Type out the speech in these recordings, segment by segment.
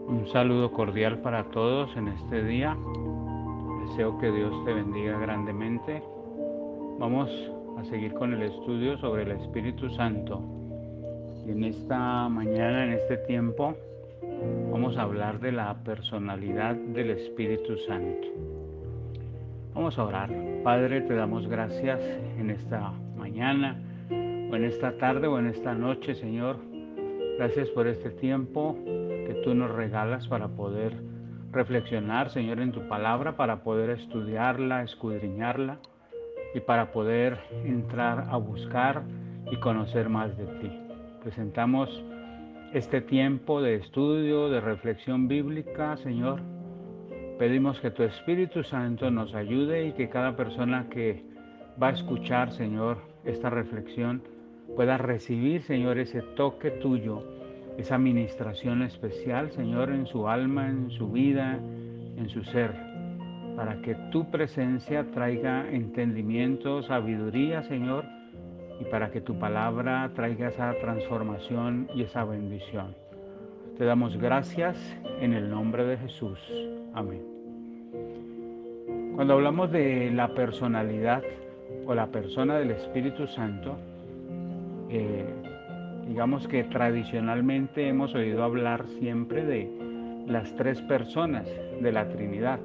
Un saludo cordial para todos en este día. Deseo que Dios te bendiga grandemente. Vamos a seguir con el estudio sobre el Espíritu Santo. Y en esta mañana, en este tiempo, vamos a hablar de la personalidad del Espíritu Santo. Vamos a orar. Padre, te damos gracias en esta mañana, o en esta tarde, o en esta noche, Señor. Gracias por este tiempo que tú nos regalas para poder reflexionar, Señor, en tu palabra, para poder estudiarla, escudriñarla y para poder entrar a buscar y conocer más de ti. Presentamos este tiempo de estudio, de reflexión bíblica, Señor. Pedimos que tu Espíritu Santo nos ayude y que cada persona que va a escuchar, Señor, esta reflexión pueda recibir, Señor, ese toque tuyo, esa ministración especial, Señor, en su alma, en su vida, en su ser, para que tu presencia traiga entendimiento, sabiduría, Señor, y para que tu palabra traiga esa transformación y esa bendición. Te damos gracias en el nombre de Jesús. Amén. Cuando hablamos de la personalidad o la persona del Espíritu Santo, digamos que tradicionalmente hemos oído hablar siempre de las tres personas de la Trinidad: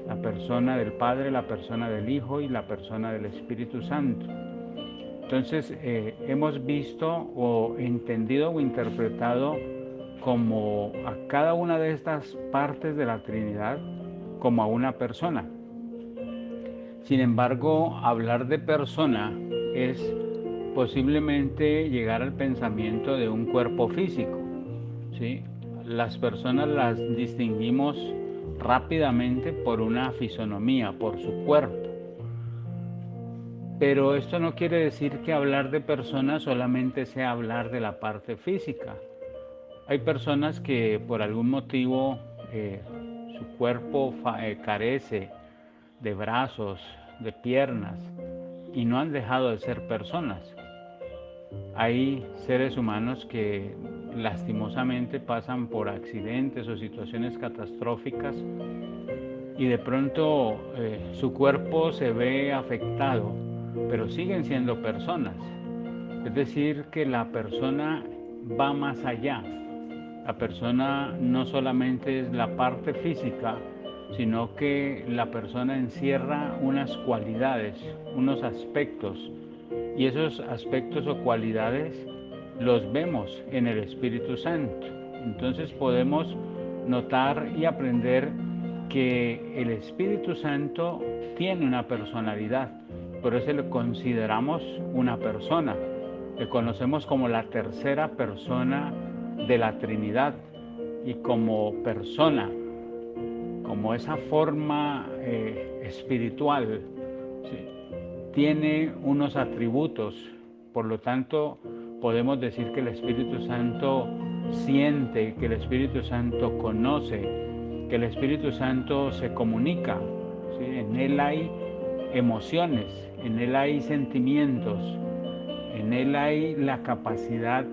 la persona del Padre, la persona del Hijo y la persona del Espíritu Santo. Entonces hemos visto o entendido o interpretado como a cada una de estas partes de la Trinidad como a una persona. Sin embargo, hablar de persona es posiblemente llegar al pensamiento de un cuerpo físico, ¿sí? Las personas las distinguimos rápidamente por una fisonomía, por su cuerpo. Pero esto no quiere decir que hablar de personas solamente sea hablar de la parte física. Hay personas que por algún motivo su cuerpo carece de brazos, de piernas, y no han dejado de ser personas. Hay seres humanos que lastimosamente pasan por accidentes o situaciones catastróficas y de pronto su cuerpo se ve afectado, pero siguen siendo personas. Es decir, que la persona va más allá. La persona no solamente es la parte física, sino que la persona encierra unas cualidades, unos aspectos, y esos aspectos o cualidades los vemos en el Espíritu Santo. Entonces podemos notar y aprender que el Espíritu Santo tiene una personalidad, por eso le consideramos una persona. Le conocemos como la tercera persona de la Trinidad, y como persona, como esa forma espiritual, ¿sí? Tiene unos atributos. Por lo tanto, podemos decir que el Espíritu Santo siente, que el Espíritu Santo conoce, que el Espíritu Santo se comunica, ¿sí? En él hay emociones, en él hay sentimientos, en él hay la capacidad,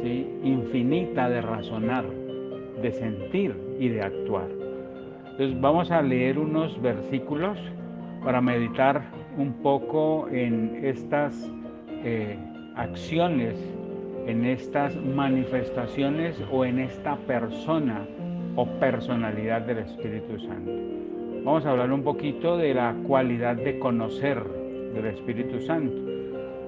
¿sí?, infinita de razonar, de sentir y de actuar. Entonces vamos a leer unos versículos para meditar un poco en estas acciones, en estas manifestaciones o en esta persona o personalidad del Espíritu Santo. Vamos a hablar un poquito de la cualidad de conocer del Espíritu Santo.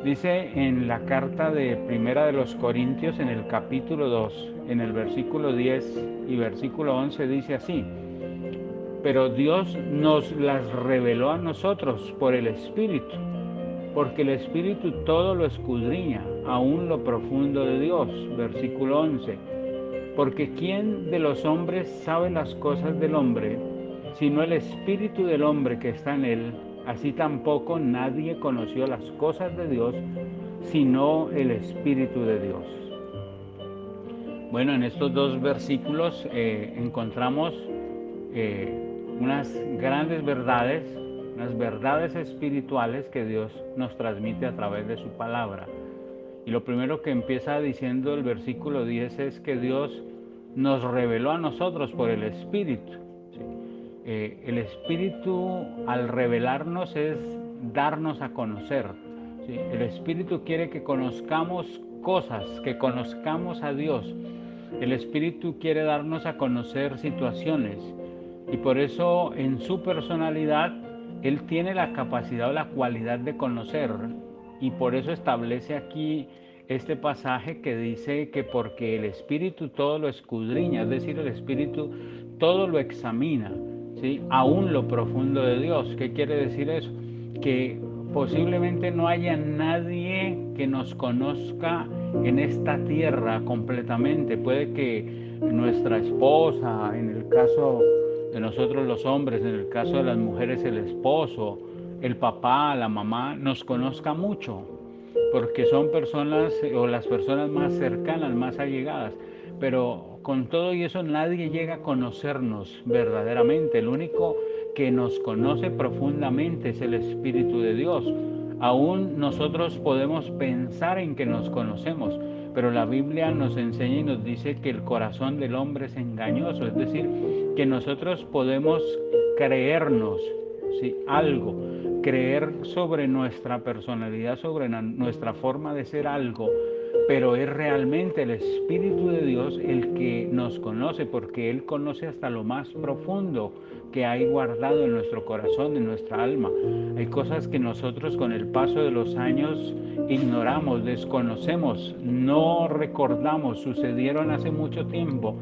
Dice en la carta de Primera de los Corintios, en el capítulo 2, en el versículo 10 y versículo 11, dice así: pero Dios nos las reveló a nosotros por el Espíritu, porque el Espíritu todo lo escudriña, aún lo profundo de Dios. Versículo 11, porque ¿quién de los hombres sabe las cosas del hombre, sino el Espíritu del hombre que está en él? Así tampoco nadie conoció las cosas de Dios, sino el Espíritu de Dios. Bueno, en estos dos versículos encontramos unas grandes verdades, unas verdades espirituales que Dios nos transmite a través de su palabra. Y lo primero que empieza diciendo el versículo 10 es que Dios nos reveló a nosotros por el Espíritu. ¿Sí? El Espíritu, al revelarnos, es darnos a conocer. ¿Sí? El Espíritu quiere que conozcamos cosas, que conozcamos a Dios. El Espíritu quiere darnos a conocer situaciones, y por eso en su personalidad Él tiene la capacidad o la cualidad de conocer, y por eso establece aquí este pasaje que dice que porque el Espíritu todo lo escudriña, es decir, el Espíritu todo lo examina, ¿sí? Aún lo profundo de Dios. ¿Qué quiere decir eso? Que posiblemente no haya nadie que nos conozca en esta tierra completamente. Puede que nuestra esposa, en el caso de nosotros los hombres, en el caso de las mujeres el esposo, el papá, la mamá, nos conozca mucho, porque son personas o las personas más cercanas, más allegadas. Pero con todo y eso nadie llega a conocernos verdaderamente. El único que nos conoce profundamente es el Espíritu de Dios. Aún nosotros podemos pensar en que nos conocemos, pero la Biblia nos enseña y nos dice que el corazón del hombre es engañoso, es decir, que nosotros podemos creernos, ¿sí?, algo, creer sobre nuestra personalidad, sobre nuestra forma de ser algo, pero es realmente el Espíritu de Dios el que nos conoce, porque Él conoce hasta lo más profundo que hay guardado en nuestro corazón, en nuestra alma. Hay cosas que nosotros con el paso de los años ignoramos, desconocemos, no recordamos, sucedieron hace mucho tiempo,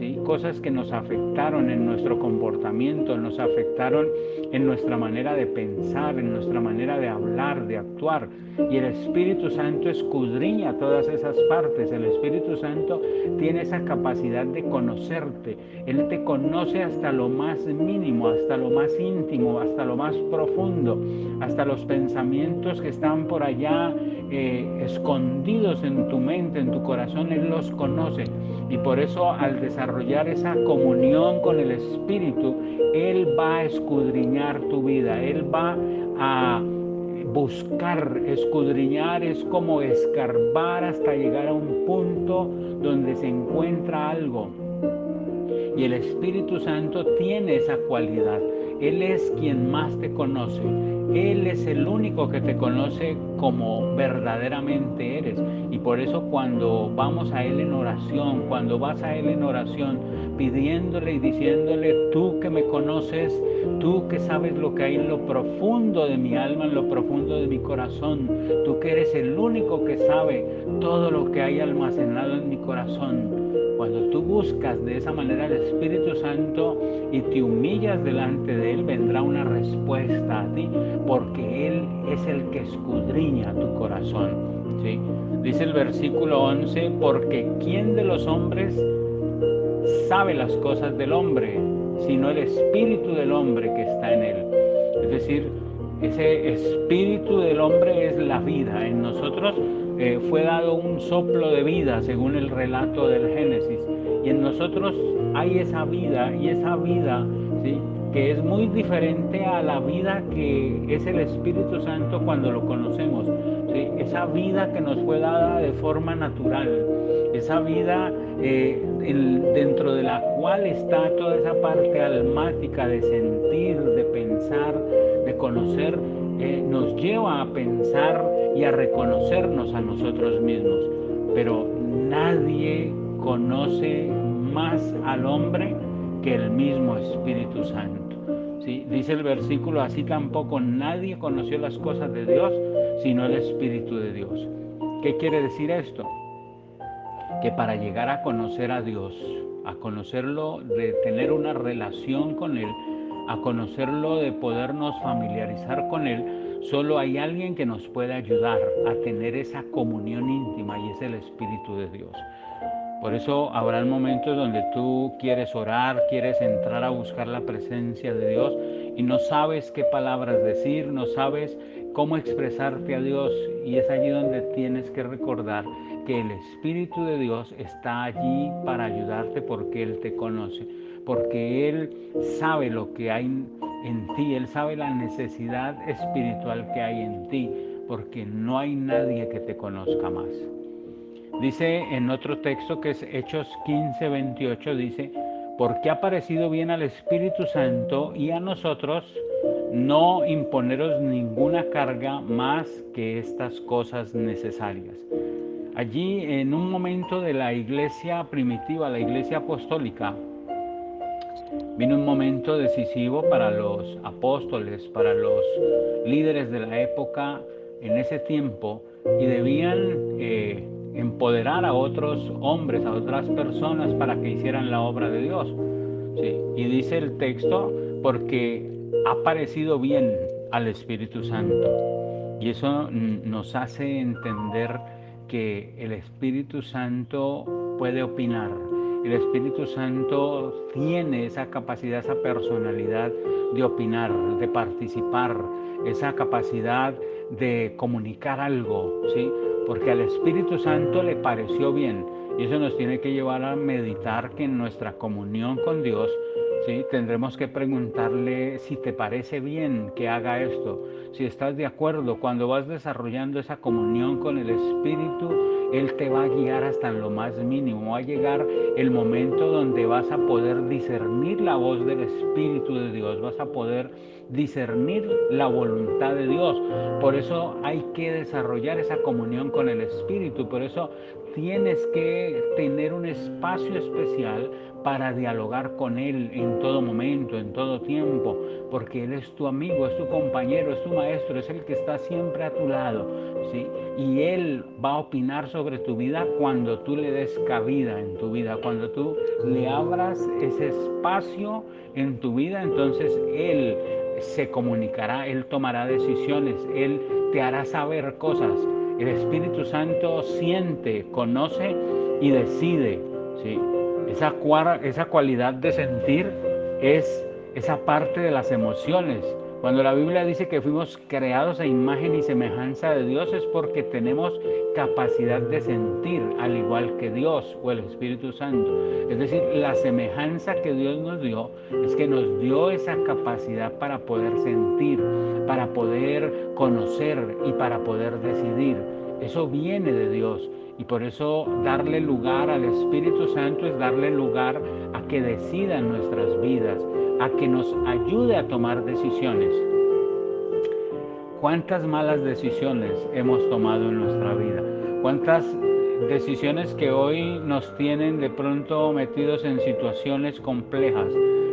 ¿sí? Cosas que nos afectaron en nuestro comportamiento, nos afectaron en nuestra manera de pensar, en nuestra manera de hablar, de actuar. Y el Espíritu Santo escudriña todas esas partes. El Espíritu Santo tiene esa capacidad de conocerte. Él te conoce hasta lo más mínimo, hasta lo más íntimo, hasta lo más profundo, hasta los pensamientos que están por allá escondidos en tu mente, en tu corazón. Él los conoce. Y por eso, al desarrollar esa comunión con el Espíritu, Él va a escudriñar tu vida. Él va a buscar. Escudriñar es como escarbar hasta llegar a un punto donde se encuentra algo. Y el Espíritu Santo tiene esa cualidad. Él es quien más te conoce. Él es el único que te conoce como verdaderamente eres. Y por eso cuando vamos a Él en oración, cuando vas a Él en oración, pidiéndole y diciéndole: tú que me conoces, tú que sabes lo que hay en lo profundo de mi alma, en lo profundo de mi corazón, tú que eres el único que sabe todo lo que hay almacenado en mi corazón. Cuando tú buscas de esa manera al Espíritu Santo y te humillas delante de Él, vendrá una respuesta a ti, porque Él es el que escudriña tu corazón, ¿sí? Dice el versículo 11: porque ¿quién de los hombres sabe las cosas del hombre, sino el espíritu del hombre que está en él? Es decir, ese espíritu del hombre es la vida. En nosotros fue dado un soplo de vida, según el relato del Génesis, y en nosotros hay esa vida, y esa vida, ¿sí?, que es muy diferente a la vida que es el Espíritu Santo cuando lo conocemos, ¿sí? Esa vida que nos fue dada de forma natural, esa vida dentro de la cual está toda esa parte almática de sentir, de pensar, de conocer, nos lleva a pensar y a reconocernos a nosotros mismos. Pero nadie conoce más al hombre que el mismo Espíritu Santo. ¿Sí? Dice el versículo: así tampoco nadie conoció las cosas de Dios sino el Espíritu de Dios. ¿Qué quiere decir esto? Que para llegar a conocer a Dios, a conocerlo, de tener una relación con Él, a conocerlo, de podernos familiarizar con Él, solo hay alguien que nos puede ayudar a tener esa comunión íntima, y es el Espíritu de Dios. Por eso habrá momentos donde tú quieres orar, quieres entrar a buscar la presencia de Dios y no sabes qué palabras decir, no sabes cómo expresarte a Dios, y es allí donde tienes que recordar que el Espíritu de Dios está allí para ayudarte, porque Él te conoce, porque Él sabe lo que hay en ti, Él sabe la necesidad espiritual que hay en ti, porque no hay nadie que te conozca más. Dice en otro texto que es Hechos 15:28, dice, porque ha parecido bien al Espíritu Santo y a nosotros no imponeros ninguna carga más que estas cosas necesarias. Allí, en un momento de la iglesia primitiva, la iglesia apostólica, vino un momento decisivo para los apóstoles, para los líderes de la época en ese tiempo, y debían empoderar a otros hombres, a otras personas para que hicieran la obra de Dios. Sí, y dice el texto, porque ha parecido bien al Espíritu Santo. Y eso nos hace entender que el Espíritu Santo puede opinar. El Espíritu Santo tiene esa capacidad, esa personalidad de opinar, de participar, esa capacidad de comunicar algo, ¿sí? Porque al Espíritu Santo le pareció bien. Y eso nos tiene que llevar a meditar que en nuestra comunión con Dios, ¿sí?, tendremos que preguntarle si te parece bien que haga esto, si estás de acuerdo. Cuando vas desarrollando esa comunión con el Espíritu, Él te va a guiar hasta en lo más mínimo. Va a llegar el momento donde vas a poder discernir la voz del Espíritu de Dios, vas a poder discernir la voluntad de Dios. Por eso hay que desarrollar esa comunión con el Espíritu, por eso tienes que tener un espacio especial para dialogar con Él en todo momento, en todo tiempo, porque Él es tu amigo, es tu compañero, es tu maestro, es el que está siempre a tu lado, ¿sí? Y Él va a opinar sobre tu vida cuando tú le des cabida en tu vida, cuando tú le abras ese espacio en tu vida. Entonces Él se comunicará, Él tomará decisiones, Él te hará saber cosas. El Espíritu Santo siente, conoce y decide, ¿sí? Esa cualidad de sentir es esa parte de las emociones. Cuando la Biblia dice que fuimos creados a imagen y semejanza de Dios, es porque tenemos capacidad de sentir, al igual que Dios o el Espíritu Santo. Es decir, la semejanza que Dios nos dio es que nos dio esa capacidad para poder sentir, para poder conocer y para poder decidir. Eso viene de Dios. Y por eso darle lugar al Espíritu Santo es darle lugar a que decida en nuestras vidas, a que nos ayude a tomar decisiones. ¿Cuántas malas decisiones hemos tomado en nuestra vida? ¿Cuántas decisiones que hoy nos tienen de pronto metidos en situaciones complejas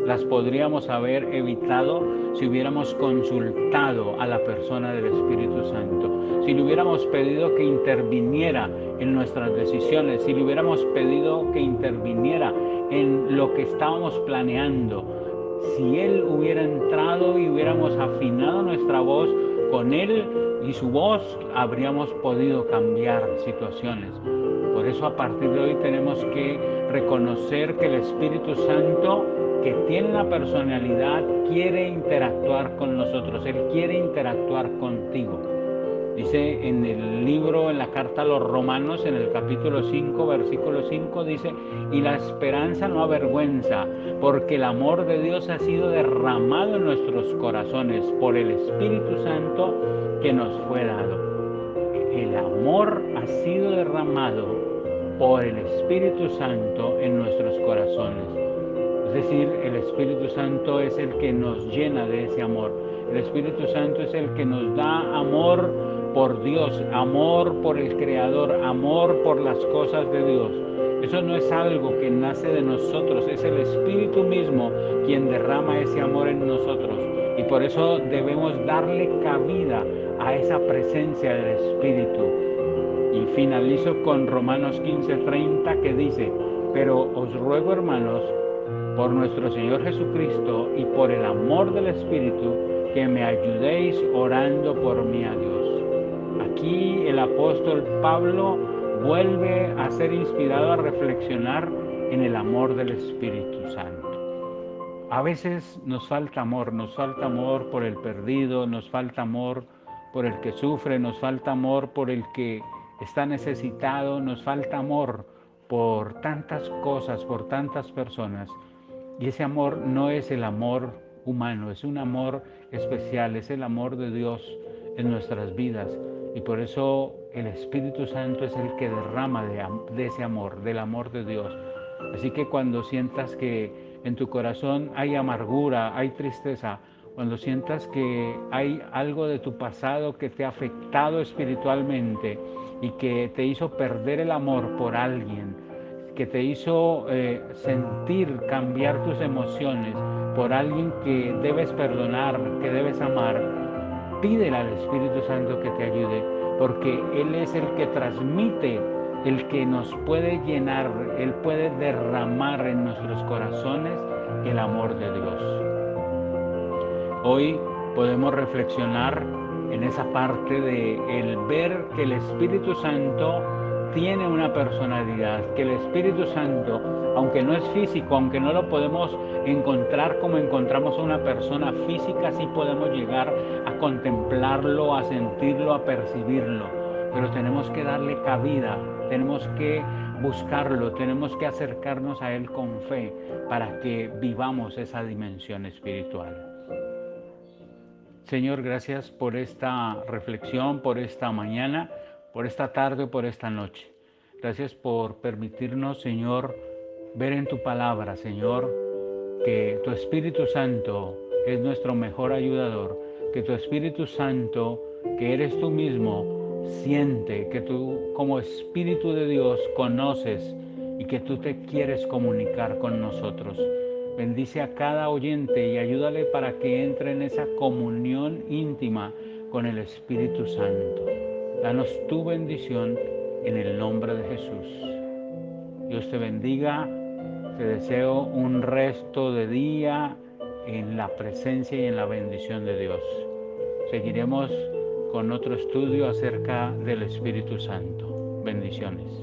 las podríamos haber evitado si hubiéramos consultado a la persona del Espíritu Santo? Si le hubiéramos pedido que interviniera en nuestras decisiones, si le hubiéramos pedido que interviniera en lo que estábamos planeando, si Él hubiera entrado y hubiéramos afinado nuestra voz con Él y su voz, habríamos podido cambiar situaciones. Por eso a partir de hoy tenemos que reconocer que el Espíritu Santo, que tiene una personalidad, quiere interactuar con nosotros. Él quiere interactuar contigo. Dice en el libro, en la carta a los Romanos, en el capítulo 5, versículo 5, dice, y la esperanza no avergüenza, porque el amor de Dios ha sido derramado en nuestros corazones por el Espíritu Santo que nos fue dado. El amor ha sido derramado por el Espíritu Santo en nuestros corazones. Es decir, el Espíritu Santo es el que nos llena de ese amor. El Espíritu Santo es el que nos da amor por Dios, amor por el Creador, amor por las cosas de Dios. Eso no es algo que nace de nosotros, es el Espíritu mismo quien derrama ese amor en nosotros. Y por eso debemos darle cabida a esa presencia del Espíritu. Y finalizo con Romanos 15:30, que dice, pero os ruego, hermanos, por nuestro Señor Jesucristo y por el amor del Espíritu, que me ayudéis orando por mí a Dios. Aquí el apóstol Pablo vuelve a ser inspirado a reflexionar en el amor del Espíritu Santo. A veces nos falta amor por el perdido, nos falta amor por el que sufre, nos falta amor por el que está necesitado, nos falta amor por tantas cosas, por tantas personas. Y ese amor no es el amor humano, es un amor especial, es el amor de Dios en nuestras vidas. Y por eso el Espíritu Santo es el que derrama de ese amor, del amor de Dios. Así que cuando sientas que en tu corazón hay amargura, hay tristeza, cuando sientas que hay algo de tu pasado que te ha afectado espiritualmente y que te hizo perder el amor por alguien, que te hizo sentir cambiar tus emociones por alguien que debes perdonar, que debes amar, pídele al Espíritu Santo que te ayude, porque Él es el que transmite, el que nos puede llenar, Él puede derramar en nuestros corazones el amor de Dios. Hoy podemos reflexionar en esa parte de el ver que el Espíritu Santo tiene una personalidad, que el Espíritu Santo, aunque no es físico, aunque no lo podemos encontrar como encontramos a una persona física, sí podemos llegar a contemplarlo, a sentirlo, a percibirlo, pero tenemos que darle cabida, tenemos que buscarlo, tenemos que acercarnos a Él con fe para que vivamos esa dimensión espiritual. Señor, gracias por esta reflexión, por esta mañana, por esta tarde, por esta noche. Gracias por permitirnos, Señor, ver en tu palabra, Señor, que tu Espíritu Santo es nuestro mejor ayudador, que tu Espíritu Santo, que eres tú mismo, siente, que tú como Espíritu de Dios conoces y que tú te quieres comunicar con nosotros. Bendice a cada oyente y ayúdale para que entre en esa comunión íntima con el Espíritu Santo. Danos tu bendición en el nombre de Jesús. Dios te bendiga. Te deseo un resto de día en la presencia y en la bendición de Dios. Seguiremos con otro estudio acerca del Espíritu Santo. Bendiciones.